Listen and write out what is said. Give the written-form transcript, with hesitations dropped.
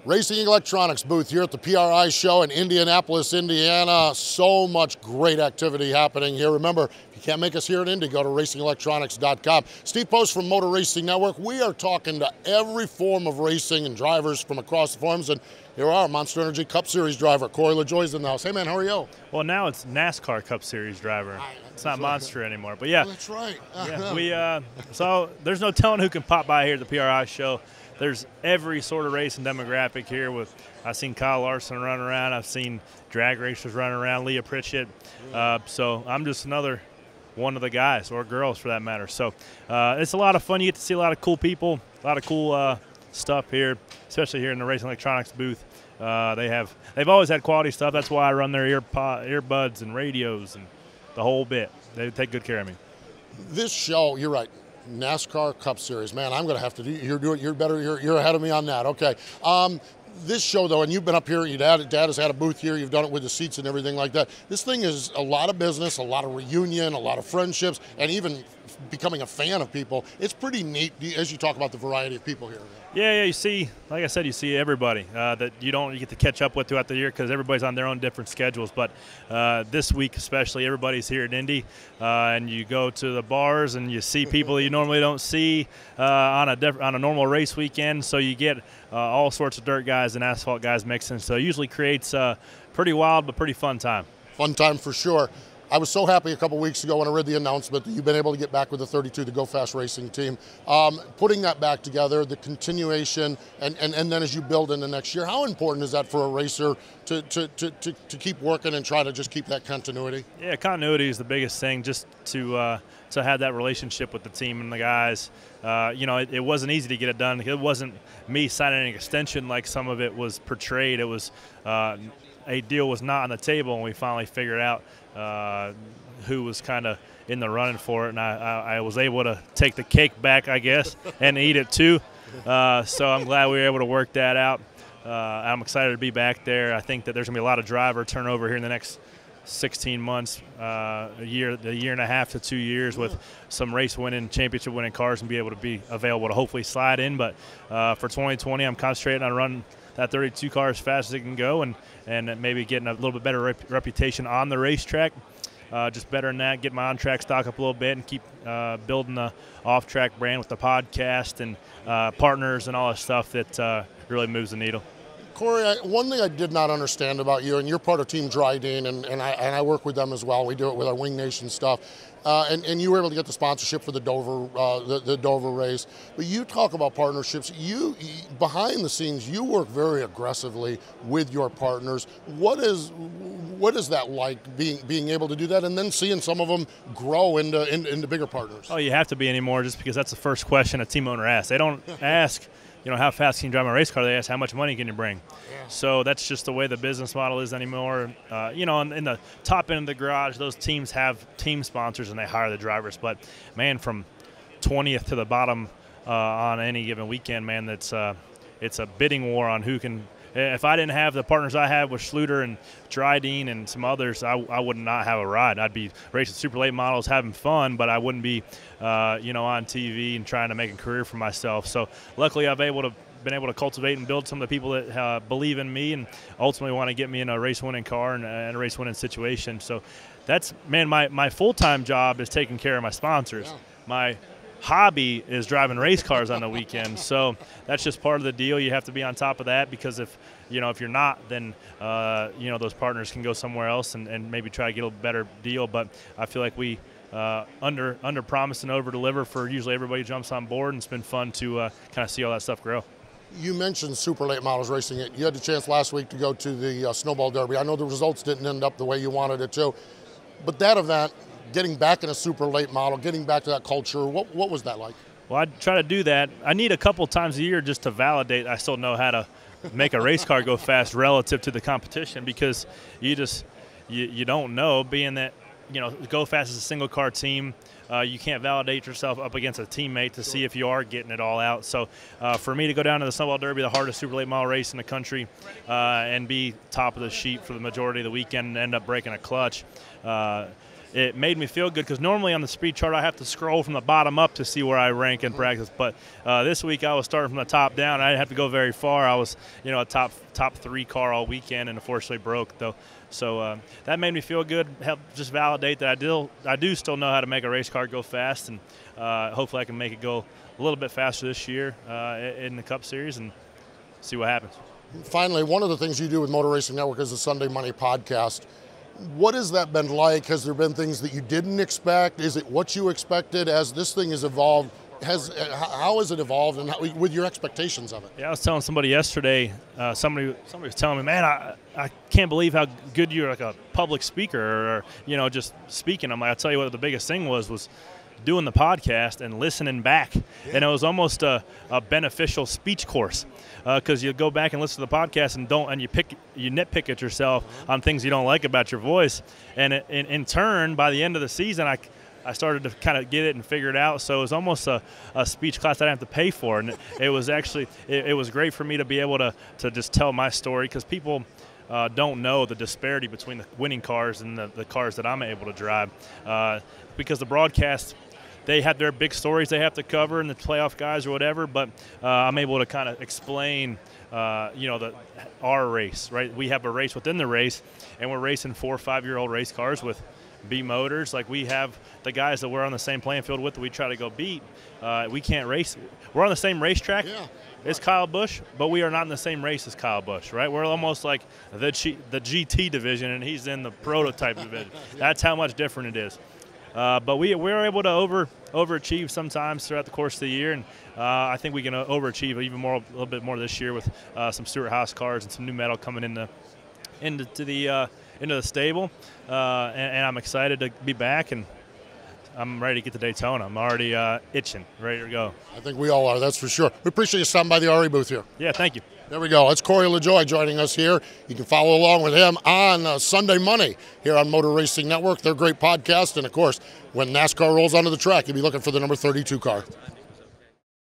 Racing Electronics booth here at the PRI show in Indianapolis, Indiana. So much great activity happening here. Remember, if you can't make us here in Indy, go to racingelectronics.com. Steve Post from Motor Racing Network. We are talking to every form of racing and drivers from across the forums. And here are our Monster Energy Cup Series driver, Corey LaJoie's in the house. Hey, man, how are you? Well, now it's NASCAR Cup Series driver. It's not Monster anymore. But, yeah. Oh, that's right. So there's no telling who can pop by here at the PRI show. There's every sort of racing demographic here. I've seen Kyle Larson run around. I've seen drag racers running around, Leah Pritchett. So I'm just another one of the guys, or girls for that matter. So it's a lot of fun. You get to see a lot of cool people, a lot of cool stuff here, especially here in the Racing Electronics booth. They've always had quality stuff. That's why I run their earbuds and radios and the whole bit. They take good care of me. This show, you're right. NASCAR Cup Series, man. I'm going to have to do. You're better. You're ahead of me on that. Okay. This show though, and you've been up here. Your dad has had a booth here. You've done it with the seats and everything like that. This thing is a lot of business, a lot of reunion, a lot of friendships, and even becoming a fan of people. It's pretty neat as you talk about the variety of people here. Yeah, you see, like I said, you see everybody that you get to catch up with throughout the year because everybody's on their own different schedules. But this week especially, everybody's here at Indy, and you go to the bars and you see people that you normally don't see on a normal race weekend. So you get all sorts of dirt guys and asphalt guys mixing. So it usually creates a pretty wild but pretty fun time. Fun time for sure. I was so happy a couple weeks ago when I read the announcement that you've been able to get back with the 32, the Go Fast Racing team. Putting that back together, the continuation, and then as you build into next year, how important is that for a racer to keep working and try to just keep that continuity? Yeah, continuity is the biggest thing, just to have that relationship with the team and the guys. It wasn't easy to get it done. It wasn't me signing an extension like some of it was portrayed. It was a deal was not on the table, and we finally figured out who was kind of in the running for it, and I was able to take the cake back, I guess, and eat it too. So I'm glad we were able to work that out. I'm excited to be back there. I think that there's going to be a lot of driver turnover here in the next 16 months, a year and a half to 2 years, with some race-winning, championship-winning cars and be able to be available to hopefully slide in. But for 2020, I'm concentrating on running that 32 car as fast as it can go, and maybe getting a little bit better reputation on the racetrack. Just better than that, get my on-track stock up a little bit and keep building the off-track brand with the podcast and partners and all that stuff that really moves the needle. Corey, one thing I did not understand about you, and you're part of Team Dryden, and I work with them as well. We do it with our Wing Nation stuff. And you were able to get the sponsorship for the Dover race. But you talk about partnerships. You behind the scenes, you work very aggressively with your partners. What is that like, being able to do that, and then seeing some of them grow into bigger partners? Oh, you have to be anymore, just because that's the first question a team owner asks. They don't ask, how fast can you drive a race car? They ask, how much money can you bring? Yeah. So that's just the way the business model is anymore. In the top end of the garage, those teams have team sponsors and they hire the drivers. But, man, from 20th to the bottom on any given weekend, man, it's a bidding war on who can. If I didn't have the partners I have with Schluter and Dryden and some others, I would not have a ride. I'd be racing super late models, having fun, but I wouldn't be, on TV and trying to make a career for myself. So luckily, I've been able to cultivate and build some of the people that believe in me and ultimately want to get me in a race-winning car and a race-winning situation. So that's, man, my full-time job is taking care of my sponsors. Yeah. My hobby is driving race cars on the weekend, so that's just part of the deal. You have to be on top of that, because if you're not, then those partners can go somewhere else and maybe try to get a better deal. But I feel like we under promise and over deliver for usually everybody jumps on board, and it's been fun to kind of see all that stuff grow. You mentioned super late models racing it. You had the chance last week to go to the Snowball Derby. I know the results didn't end up the way you wanted it to, but that event, getting back in a super late model, getting back to that culture, what was that like? Well, I try to do that. I need a couple times a year just to validate I still know how to make a race car go fast relative to the competition, because you don't know, being that Go Fast is a single car team. You can't validate yourself up against a teammate to see if you are getting it all out. So for me to go down to the Snowball Derby, the hardest super late model race in the country, and be top of the sheet for the majority of the weekend and end up breaking a clutch, it made me feel good because normally on the speed chart I have to scroll from the bottom up to see where I rank in practice. But this week I was starting from the top down. I didn't have to go very far. I was, a top 3 car all weekend, and unfortunately broke though. So that made me feel good. Helped just validate that I do still know how to make a race car go fast, and hopefully I can make it go a little bit faster this year in the Cup Series and see what happens. Finally, one of the things you do with Motor Racing Network is the Sunday Money podcast. What has that been like? Has there been things that you didn't expect? Is it what you expected? As this thing has evolved, how has it evolved, and with your expectations of it? Yeah, I was telling somebody yesterday. Somebody was telling me, man, I can't believe how good you're like a public speaker, or just speaking. I'm like, I'll tell you what the biggest thing was doing the podcast and listening back. Yeah. And it was almost a beneficial speech course because you go back and listen to the podcast and you nitpick at yourself on things you don't like about your voice. And in turn, by the end of the season, I started to kind of get it and figure it out. So it was almost a speech class I didn't have to pay for. And it was actually, it was great for me to be able to just tell my story because people don't know the disparity between the winning cars and the cars that I'm able to drive. Because the broadcast, they have their big stories they have to cover and the playoff guys or whatever, but I'm able to kind of explain, our race, right? We have a race within the race, and we're racing 4 or 5-year-old race cars with B motors. Like we have the guys that we're on the same playing field with that we try to go beat. We can't race. We're on the same racetrack. Yeah. It's Kyle Busch, but we are not in the same race as Kyle Busch, right? We're almost like the GT division, and he's in the prototype division. That's how much different it is. But we're able to overachieve sometimes throughout the course of the year, and I think we can overachieve a little bit more this year with some Stewart Haas cars and some new metal coming into the stable. And I'm excited to be back, and I'm ready to get to Daytona. I'm already itching, ready to go. I think we all are, that's for sure. We appreciate you stopping by the RE booth here. Yeah, thank you. There we go. It's Corey LaJoie joining us here. You can follow along with him on Sunday Money here on Motor Racing Network. They're a great podcast. And, of course, when NASCAR rolls onto the track, you'll be looking for the number 32 car.